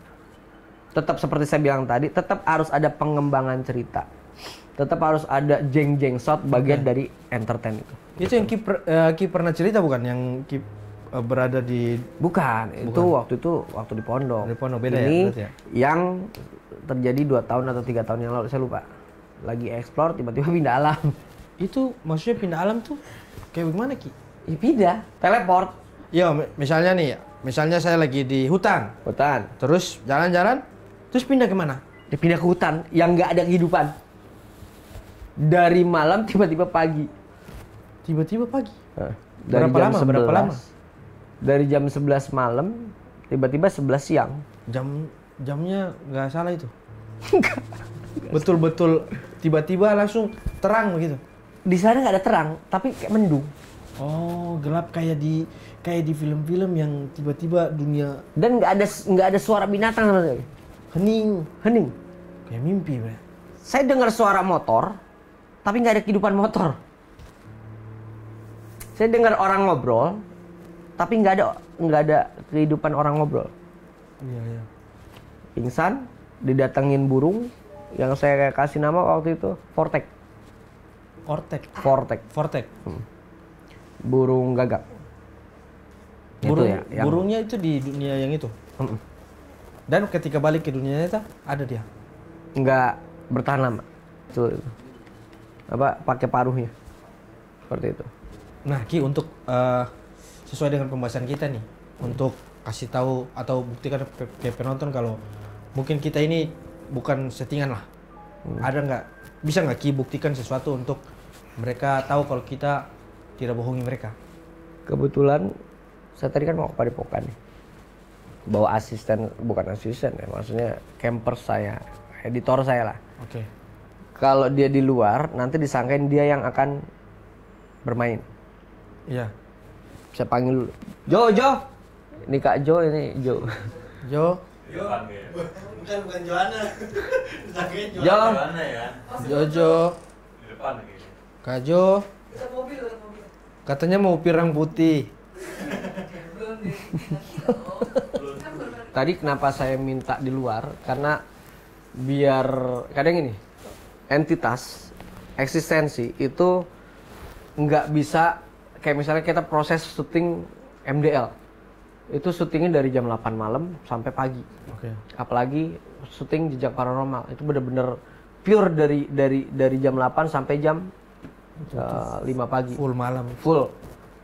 Tetap seperti saya bilang tadi, tetap harus ada pengembangan cerita. Tetap harus ada jeng-jeng shot bagian dari entertain itu. Itu yang Ki pernah cerita bukan? Yang Ki berada di Bukan, itu waktu di pondok. Di pondok, beda ya, Ini berarti ya? yang terjadi 2 tahun atau 3 tahun yang lalu, saya lupa. Lagi explore tiba-tiba pindah alam. itu maksudnya pindah alam tuh kayak gimana Ki? Ya pindah, teleport. Ya misalnya nih, misalnya saya lagi di hutan, Hutan. terus jalan-jalan, terus pindah kemana? Dia pindah ke hutan yang nggak ada kehidupan. Dari malam tiba-tiba pagi. Tiba-tiba pagi. Nah, Berapa lama? Berapa lama? Dari jam 11 malam tiba-tiba 11 siang. Jamnya nggak salah itu. Betul-betul tiba-tiba langsung terang begitu. Di sana nggak ada terang, tapi kayak mendung. Oh, gelap kayak di film-film yang tiba-tiba dunia Dan nggak ada suara binatang sama sekali. hening, Hening. kayak mimpi, Bre. Saya dengar suara motor, tapi nggak ada kehidupan motor. Saya dengar orang ngobrol, tapi nggak ada kehidupan orang ngobrol. Iya, iya. pingsan, didatengin burung yang saya kasih nama waktu itu Vortex. Vortex. Burung gagak. Burungnya itu di dunia yang itu. Dan ketika balik ke dunia nyata ada dia. Nggak bertahan lama. Itu. Pakai paruhnya. Seperti itu. Nah, Ki, untuk sesuai dengan pembahasan kita nih, untuk kasih tahu atau buktikan ke penonton kalau mungkin kita ini bukan settingan lah. Ada nggak, bisa nggak Ki buktikan sesuatu untuk mereka tahu kalau kita tidak bohongi mereka? Kebetulan saya tadi kan mau ke Padepokan nih. Bawa asisten, bukan asisten ya, maksudnya camper saya, editor saya lah. Oke. Kalau dia di luar, nanti disangkain dia yang akan bermain. Iya. Saya panggil dulu. Jo. Ini Kak Jo, ini Jo. Jo. Bukan Joanna. Jo. Jojo. Kak Jo. Katanya mau pirang putih. Tadi kenapa saya minta di luar? Karena biar kadang ini entitas eksistensi itu nggak bisa kayak misalnya kita proses syuting MDL itu syutingnya dari jam 8 malam sampai pagi. Oke. Apalagi syuting Jejak Paranormal itu bener-bener pure dari jam 8 sampai jam 5 pagi. Full malam. Full.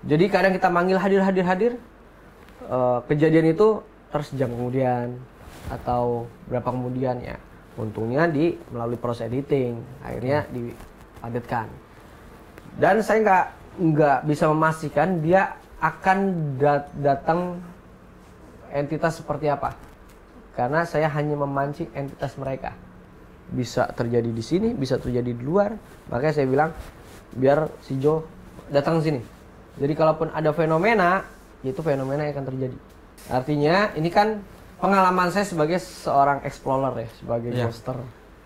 Jadi kadang kita manggil hadir. Kejadian itu terus jam kemudian atau berapa kemudian ya. Untungnya melalui proses editing akhirnya dipadatkan. Dan saya nggak bisa memastikan dia akan datang entitas seperti apa. Karena saya hanya memancing entitas mereka. Bisa terjadi di sini, bisa terjadi di luar. Makanya saya bilang biar si Jo datang sini. Jadi kalaupun ada fenomena, itu fenomena yang akan terjadi. Artinya ini kan pengalaman saya sebagai seorang explorer ya, sebagai ghoster,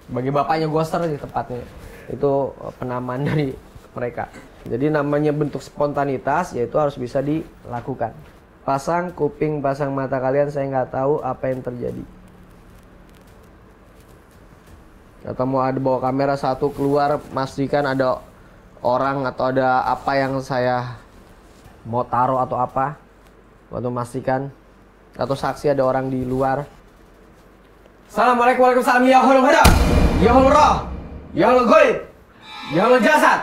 sebagai bapaknya ghoster sih tepatnya. Itu penamaan dari mereka. Jadi namanya bentuk spontanitas, yaitu harus bisa dilakukan. Pasang kuping, pasang mata kalian, saya nggak tahu apa yang terjadi. Atau mau ada bawa kamera satu keluar, pastikan ada orang atau ada apa yang saya mau taruh atau apa, untuk memastikan atau saksi ada orang di luar. Assalamualaikum warahmatullahi wabarakatuh. Ya Allah, ya Allah goib, ya Allah jasad,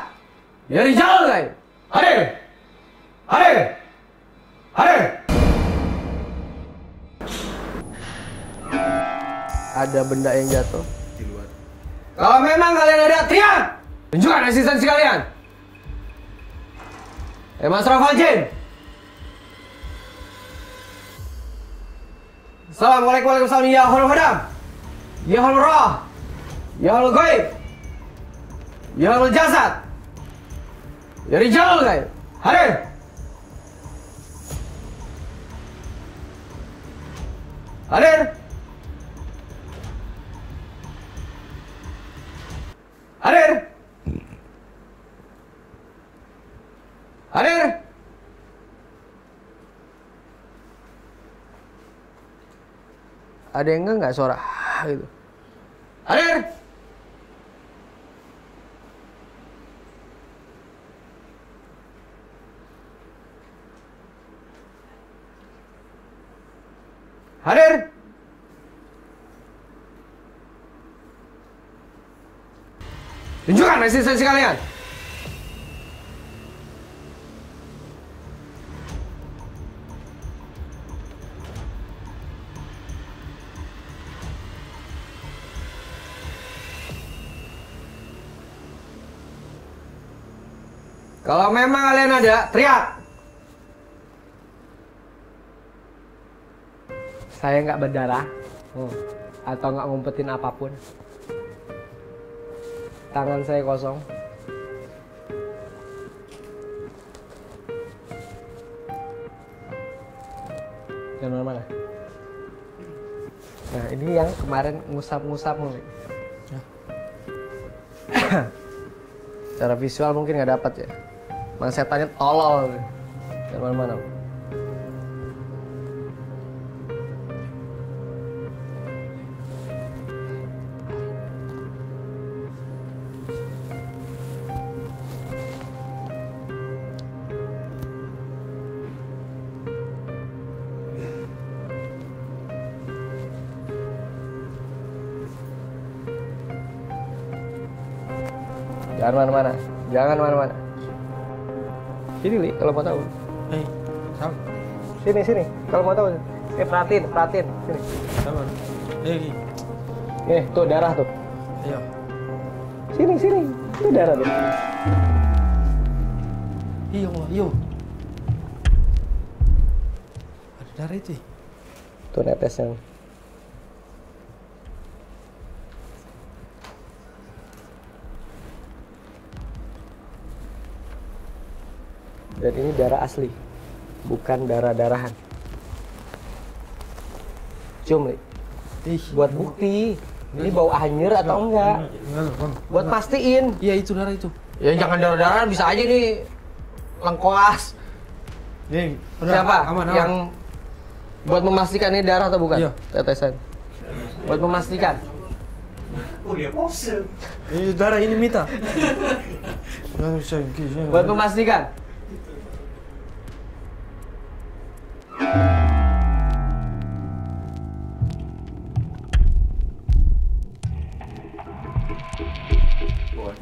ya rijal guys. Hadir. Ada benda yang jatuh di luar. Kalau memang kalian ada, teriak. Tunjukkan eksistensi kalian. Mas Rafal Jin. Assalamualaikum warahmatullahi wabarakatuh. Ya Allah, ya Allah, ya Allah goib, ya Allah jasad, ya rijal guys. Hadir. Ada yang enggak suara gitu. Hadir. Tunjukkan eksistensi kalian. Kalau memang kalian ada, teriak. Saya nggak berdarah atau nggak ngumpetin apapun. Tangan saya kosong. Yang normal ya? Nah ini yang kemarin ngusap-ngusap nih. Secara visual mungkin nggak dapat ya. Mang setannya tolol. Yang mana-mana. Jangan mana-mana. Jangan mana-mana. Sini Li, kalau mau tahu. Sabar. Sini. Kalau mau tahu. Perhatiin. Sini. Sabar. Ki. Tuh darah tuh. Ayo. Sini. Itu darah tuh. Iya, iya. Ada darah itu. Tuh netesnya. Dan ini darah asli, bukan darah-darahan. Cium, Li. Buat bukti. Ini bau anjir atau enggak? Buat pastiin. Iya, itu darah itu. Ya jangan darah-darahan, bisa aja nih lengkoas. Nih, Siapa? Aman. Yang buat memastikan ini darah atau bukan? Iya. Tetesan. Buat memastikan. dia pose. Ini darah ini Mita. Buat memastikan.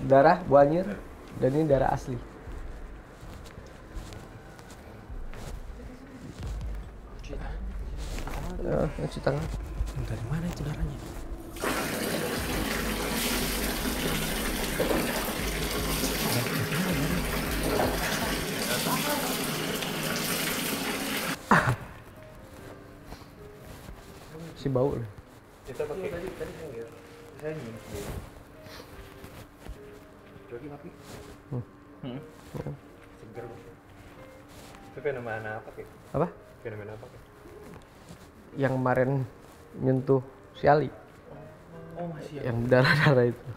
Darah buanyir dan ini darah asli. Cuci tangan. Dari mana itu darahnya? Si bau. Kita pakai tadi enggak. Saya nyium. Jogi api. Segar. Itu fenomena apa, Kek? Apa? Fenomena apa, Kek? Yang kemarin nyentuh si Ali. Oh, masih Yang berdarah-darah itu.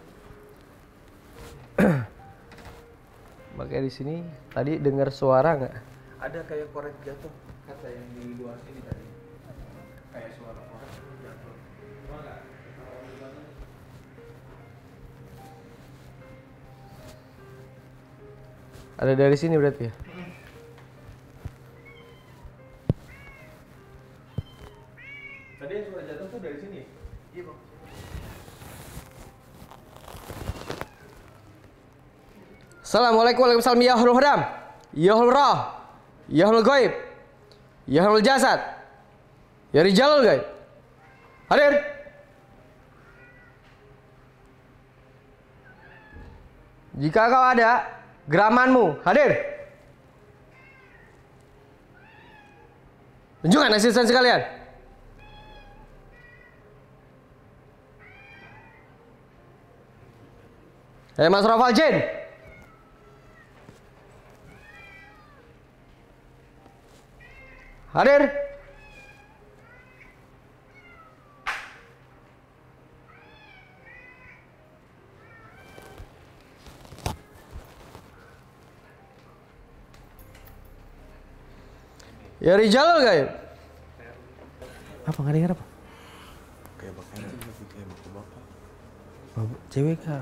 Makanya di sini tadi dengar suara nggak? ada kayak korek jatuh kata yang di luar sini tadi. Kayak suara korek jatuh. Ada dari sini berarti ya? Tadi yang suara jatuh tuh dari sini. Iya, Bang. Assalamualaikum warahmatullahi wabarakatuh. Ya Hul Hudam, Ya Hul Roh, Ya Hul Goib, Ya Hul Jasad, Ya Rijalul Gaib. Hadir. Jika kau ada, geramanmu hadir. Tunjukkan asisten sekalian. Hei Mas Rafal Jin. Hadir. Ya Rijalul Gaib. Apa nggak dengar apa? Kayak bapaknya tapi kayak bapak-bapak. Cewek kah?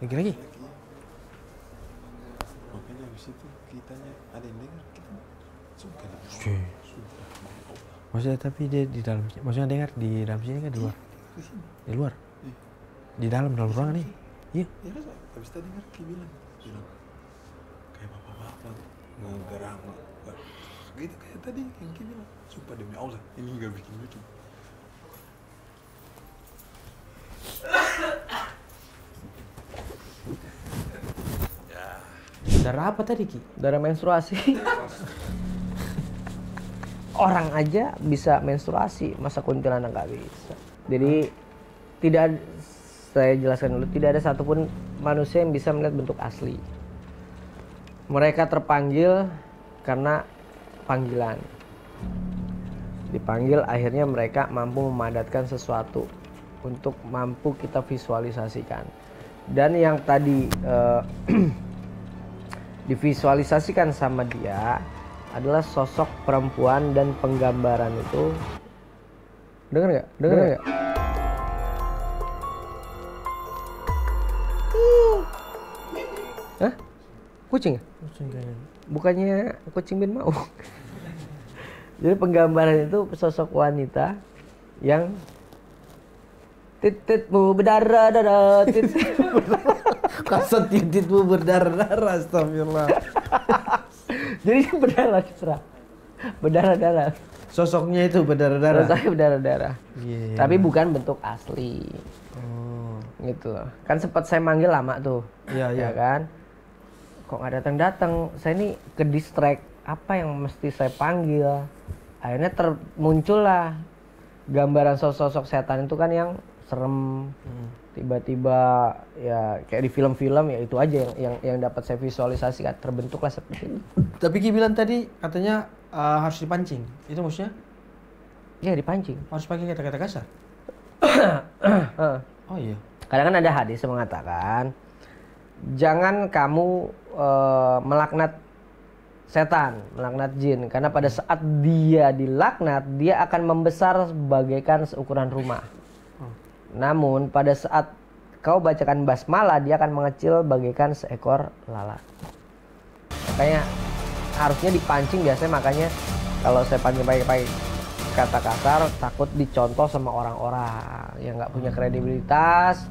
Lagi-lagi? Makanya habis itu kitanya ada yang dengar kita suka lah. Maksudnya tapi dia di dalam, maksudnya dengar di dalam sini kan di luar? Di luar? Di dalam ruangan nih? Iya. Ya kan habis tadi dengar Ki bilang kayak bapak-bapak ngegarang gitu kayak tadi yang Ki bilang. Sumpah demi Allah ini nggak bikin lucu. Darah apa tadi Ki? Darah menstruasi. Orang aja bisa menstruasi, masa kuntilanak nggak bisa. Jadi tidak, saya jelaskan dulu, tidak ada satupun manusia yang bisa melihat bentuk asli. Mereka terpanggil karena panggilan. Dipanggil, akhirnya mereka mampu memadatkan sesuatu untuk mampu kita visualisasikan. Dan yang tadi divisualisasikan sama dia adalah sosok perempuan dan penggambaran itu. Dengar nggak? Dengar nggak? Hah? Kucing ya? Kucing kayaknya. Bukannya kucing bin mau. Jadi penggambaran itu sosok wanita yang titikmu berdarah-darah, titikmu berdarah. Kasat titikmu berdarah-darah, astagfirullah. Jadi berdarah cerah. Berdarah-darah. Sosoknya itu berdarah-darah. Saya berdarah-darah. Iya. Tapi bukan bentuk asli. Gitu loh. Kan sempat saya manggil lama tuh. Iya, iya. Ya kan? Kok nggak datang-datang? Saya ini ke distract. Apa yang mesti saya panggil? Akhirnya muncullah gambaran sosok setan itu kan yang serem. Tiba-tiba ya kayak di film-film ya itu aja yang dapat saya visualisasikan, terbentuklah seperti itu. Tapi Ki bilang tadi katanya harus dipancing. Itu maksudnya? Ya dipancing. Harus pakai kata-kata kasar. Oh iya. Kadang kan ada hadis yang mengatakan jangan kamu melaknat setan, melaknat jin, karena pada saat dia dilaknat dia akan membesar bagaikan seukuran rumah. Namun pada saat kau bacakan basmalah dia akan mengecil bagaikan seekor lalat. Makanya harusnya dipancing biasanya, makanya kalau saya pancing pakai kata kasar takut dicontoh sama orang-orang yang nggak punya kredibilitas,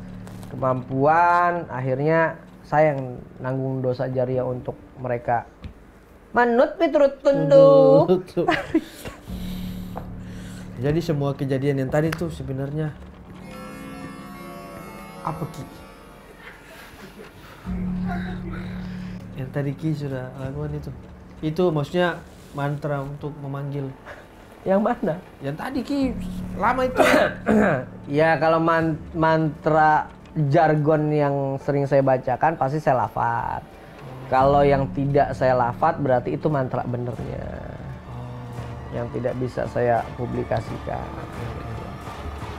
kemampuan, akhirnya saya yang nanggung dosa jariah untuk mereka. Manut miturut tunduk. Jadi semua kejadian yang tadi tuh sebenarnya apa Ki? Yang tadi Ki sudah lakukan itu. Itu maksudnya mantra untuk memanggil. Yang mana? Yang tadi Ki lama itu. Ya kalau mantra jargon yang sering saya bacakan pasti saya lafat. Kalau yang tidak saya lafat berarti itu mantra benernya. Yang tidak bisa saya publikasikan.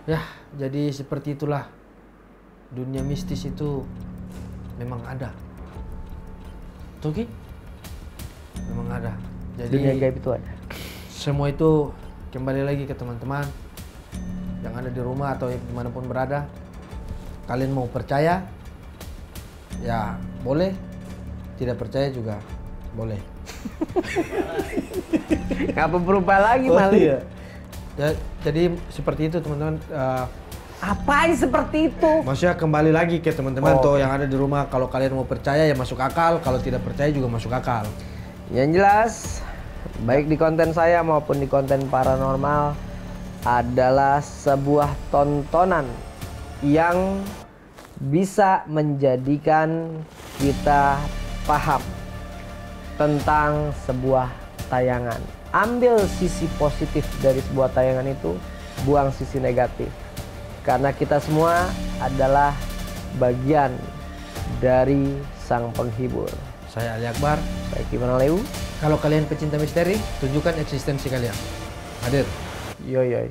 Ya, jadi seperti itulah. Dunia mistis itu memang ada. Tuh Ki? Memang ada. Jadi Dunia gaib itu ada. semua itu kembali lagi ke teman-teman yang ada di rumah atau dimanapun berada. Kalian mau percaya, ya boleh. Tidak percaya juga boleh. Apa berubah lagi Mali? Ya, jadi seperti itu teman-teman. Apain seperti itu? Maksudnya kembali lagi ke teman-teman tuh yang ada di rumah. Kalau kalian mau percaya ya masuk akal. Kalau tidak percaya juga masuk akal. Yang jelas, baik di konten saya maupun di konten paranormal adalah sebuah tontonan yang bisa menjadikan kita paham tentang sebuah tayangan. Ambil sisi positif dari sebuah tayangan itu, buang sisi negatif. Karena kita semua adalah bagian dari sang penghibur. Saya Ali Akbar. Saya Kiman Lewu. Kalau kalian pecinta misteri, tunjukkan eksistensi kalian. Hadir. Yo yo.